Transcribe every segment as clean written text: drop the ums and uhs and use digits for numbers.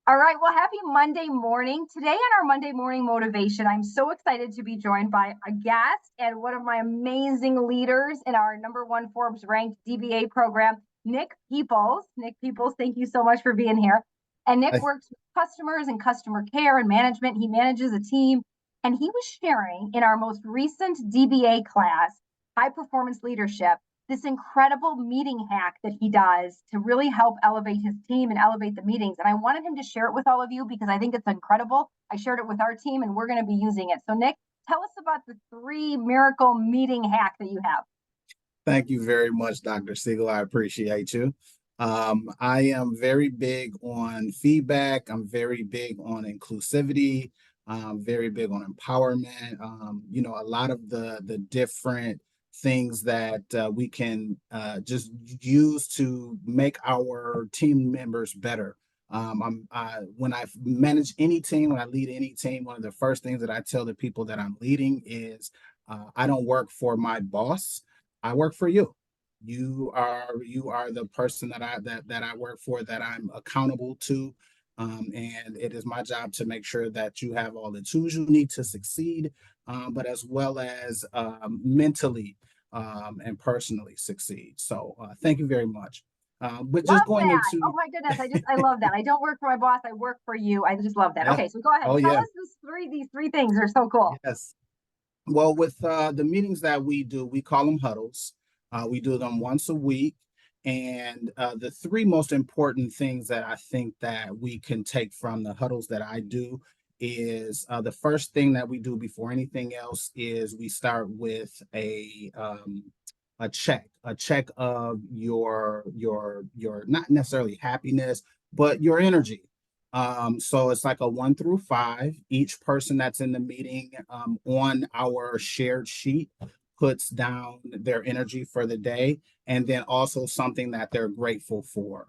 All right. Well, happy Monday morning. Today on our Monday morning motivation, I'm so excited to be joined by a guest and one of my amazing leaders in our number one Forbes ranked DBA program, Nick Peoples. Nick Peoples, thank you so much for being here. And Nick I, works with customers and customer care and management. He manages a team. And he was sharing in our most recent DBA class, high performance leadership, this incredible meeting hack that he does to really help elevate his team and elevate the meetings. And I wanted him to share it with all of you because I think it's incredible. I shared it with our team and we're going to be using it. So, Nick, tell us about the three miracle meeting hack that you have. Thank you very much, Dr. Siegel. I appreciate you. I am very big on feedback. I'm very big on inclusivity. I'm very big on empowerment. A lot of the different things that we can just use to make our team members better. When I manage any team, when I lead any team, one of the first things that I tell the people that I'm leading is I don't work for my boss. I work for you. You are the person that I work for, that I'm accountable to. And it is my job to make sure that you have all the tools you need to succeed, but as well as mentally and personally succeed. So thank you very much. But just Love going that. Oh into my goodness. I love that. I don't work for my boss. I work for you. I just love that. yeah, Okay. So go ahead. oh Tell yeah, us these three things are so cool. yes. Well, with the meetings that we do, we call them huddles. We do them once a week. And the three most important things that I think that we can take from the huddles that I do is the first thing that we do before anything else is we start with a check of your not necessarily happiness, but your energy. So it's like a 1 through 5. Each person that's in the meeting on our shared sheet puts down their energy for the day, and then also something that they're grateful for.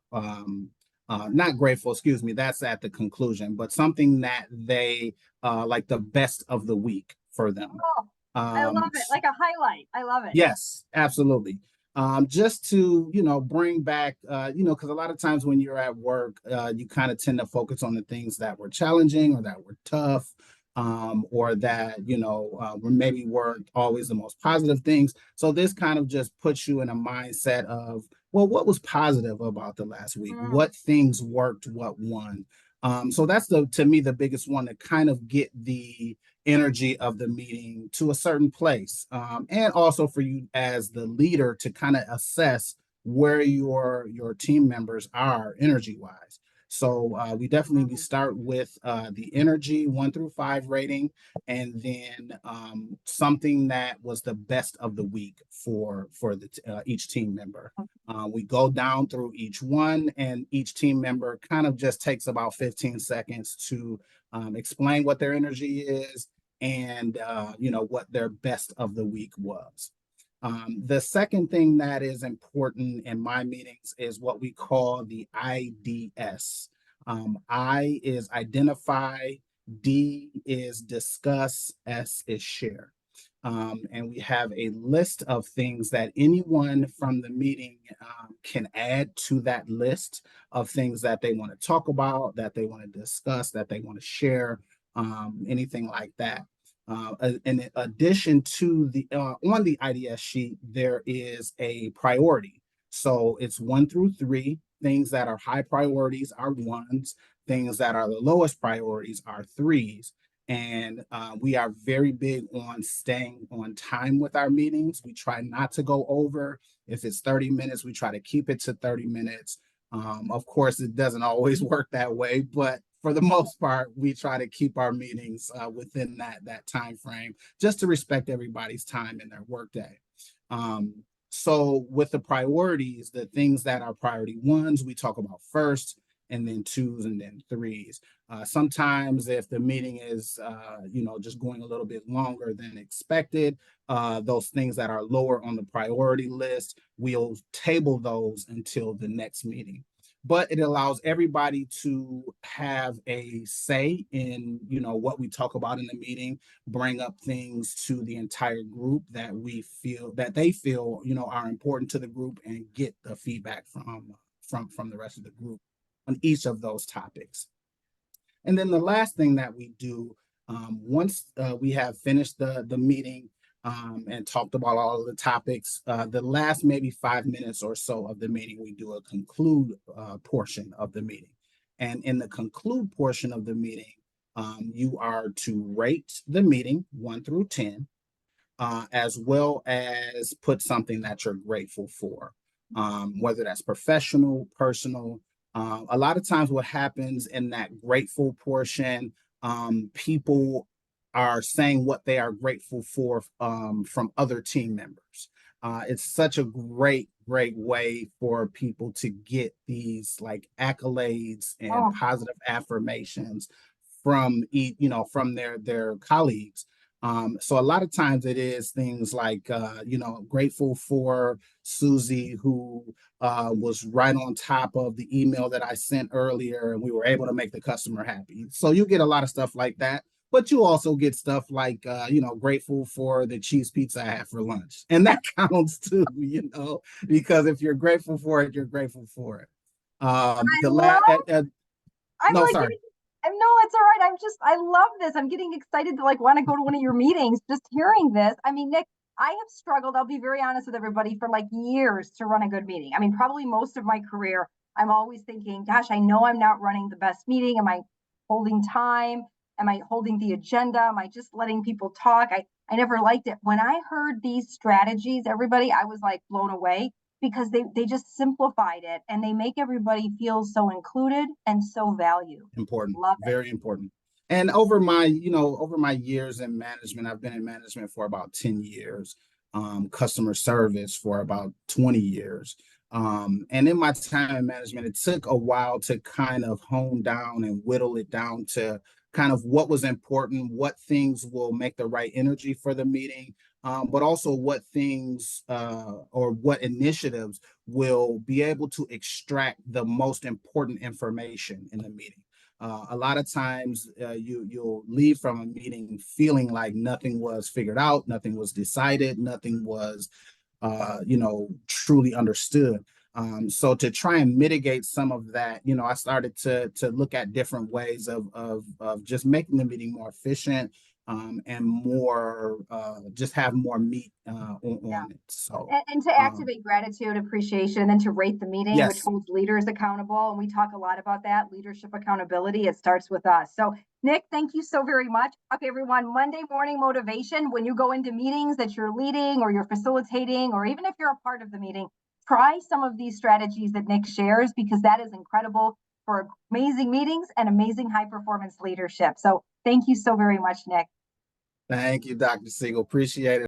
Not grateful, excuse me, that's at the conclusion, but something that they like the best of the week for them. Oh, I Um, love it. Like a highlight. I love it. Yes, absolutely. Just to, bring back, because a lot of times when you're at work, you kind of tend to focus on the things that were challenging or that were tough, or that, were maybe weren't always the most positive things. So this kind of just puts you in a mindset of, well, what was positive about the last week? Mm. What things worked? What won? So that's to me, the biggest one to kind of get the energy of the meeting to a certain place. And also for you as the leader to kind of assess where your team members are energy wise. So we definitely Mm. start with the energy 1 through 5 rating, and then something that was the best of the week for each team member. We go down through each one, and each team member kind of just takes about 15 seconds to explain what their energy is and what their best of the week was. The second thing that is important in my meetings is what we call the IDS. I is identify, D is discuss, S is share. And we have a list of things that anyone from the meeting can add to that list of things that they want to talk about, that they want to discuss, that they want to share, anything like that. In addition to the on the IDS sheet, there is a priority. So it's 1 through 3. Things that are high priorities are ones. Things that are the lowest priorities are threes. And we are very big on staying on time with our meetings. We try not to go over. If it's 30 minutes, we try to keep it to 30 minutes. Of course, it doesn't always work that way, but for the most part, we try to keep our meetings within that time frame, just to respect everybody's time in their workday. So with the priorities, the things that are priority ones, we talk about first, and then twos, and then threes. Sometimes if the meeting is, just going a little bit longer than expected, those things that are lower on the priority list, we'll table those until the next meeting. But it allows everybody to have a say in, what we talk about in the meeting, bring up things to the entire group that they feel, are important to the group, and get the feedback from the rest of the group on each of those topics. And then the last thing that we do, once we have finished the meeting and talked about all of the topics, the last maybe 5 minutes or so of the meeting, we do a conclude portion of the meeting. And in the conclude portion of the meeting, you are to rate the meeting 1 through 10, as well as put something that you're grateful for, whether that's professional, personal. A lot of times, what happens in that grateful portion, people are saying what they are grateful for from other team members. It's such a great way for people to get these like accolades and Oh, positive affirmations from from their colleagues. So a lot of times it is things like, grateful for Susie, who was right on top of the email that I sent earlier, and we were able to make the customer happy. So you get a lot of stuff like that. But you also get stuff like, grateful for the cheese pizza I had for lunch. And that counts too, because if you're grateful for it, you're grateful for it. I The love, I'm No, like sorry. getting, I know it's all right. I love this. I'm getting excited to like want to go to one of your meetings just hearing this. I mean, Nick, I have struggled, I'll be very honest with everybody, for like years to run a good meeting. I mean, probably most of my career, I'm always thinking, gosh, I know I'm not running the best meeting. Am I holding time? Am I holding the agenda? Am I just letting people talk? I never liked it. When I heard these strategies, everybody, I was like blown away because they just simplified it and they make everybody feel so included and so valued. Important, Love it. very important. And over my years in management, I've been in management for about 10 years, customer service for about 20 years. And in my time in management, it took a while to kind of hone down and whittle it down to kind of what was important, what things will make the right energy for the meeting, but also what things or what initiatives will be able to extract the most important information in the meeting. A lot of times you'll leave from a meeting feeling like nothing was figured out, nothing was decided, nothing was truly understood. So to try and mitigate some of that, I started to look at different ways of just making the meeting more efficient, and more just have more meat Yeah. on it. So And to um, activate gratitude, appreciation, and then to rate the meeting, which yes, holds leaders accountable. And we talk a lot about that leadership accountability. It starts with us. So, Nick, thank you so very much. Okay, everyone, Monday morning motivation when you go into meetings that you're leading or you're facilitating, or even if you're a part of the meeting, try some of these strategies that Nick shares because that is incredible for amazing meetings and amazing high performance leadership. So, thank you so very much, Nick. thank you, Dr. Siegel. Appreciate it.